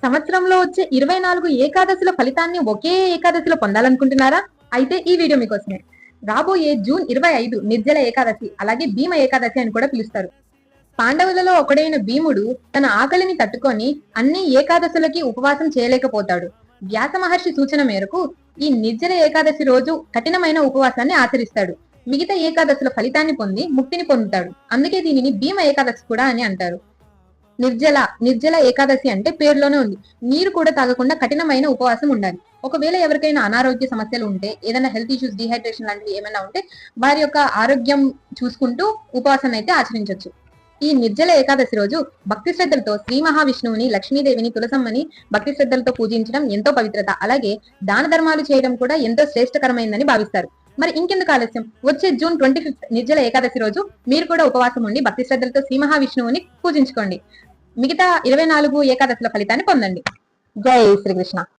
సంవత్సరంలో వచ్చే 24 ఏకాదశుల ఫలితాన్ని ఒకే ఏకాదశిలో పొందాలనుకుంటున్నారా? అయితే ఈ వీడియో మీకోసమే. రాబోయే జూన్ 25 నిర్జల ఏకాదశి, అలాగే భీమ ఏకాదశి అని కూడా పిలుస్తారు. పాండవులలో ఒకడైన భీముడు తన ఆకలిని తట్టుకొని అన్ని ఏకాదశులకి ఉపవాసం చేయలేకపోతాడు. వ్యాస మహర్షి సూచన మేరకు ఈ నిర్జల ఏకాదశి రోజు కఠినమైన ఉపవాసాన్ని ఆచరిస్తాడు. మిగతా ఏకాదశుల ఫలితాన్ని పొంది ముక్తిని పొందుతాడు. అందుకే దీనిని భీమ ఏకాదశి కూడా అని అంటారు. నిర్జల ఏకాదశి అంటే పేరులోనే ఉంది. నీరు కూడా తాగకుండా కఠినమైన ఉపవాసం ఉండాలి. ఒకవేళ ఎవరికైనా అనారోగ్య సమస్యలు ఉంటే, ఏదైనా హెల్త్ ఇష్యూస్, డిహైడ్రేషన్ లాంటివి ఏమైనా ఉంటే వారి యొక్క ఆరోగ్యం చూసుకుంటూ ఉపవాసాన్ని అయితే ఆచరించవచ్చు. ఈ నిర్జల ఏకాదశి రోజు భక్తి శ్రద్ధలతో శ్రీ మహావిష్ణువుని, లక్ష్మీదేవిని, తులసమ్మని భక్తి శ్రద్ధలతో పూజించడం ఎంతో పవిత్రత. అలాగే దాన ధర్మాలు చేయడం కూడా ఎంతో శ్రేష్టకరమైందని భావిస్తారు. మరి ఇంకెందుకు ఆలస్యం, వచ్చే జూన్ 25 నిర్జల ఏకాదశి రోజు మీరు కూడా ఉపవాసం ఉండి భక్తి శ్రద్ధలతో శ్రీ మహావిష్ణువుని పూజించుకోండి. మిగతా 24 ఏకాదశుల ఫలితాన్ని పొందండి. జై శ్రీకృష్ణ.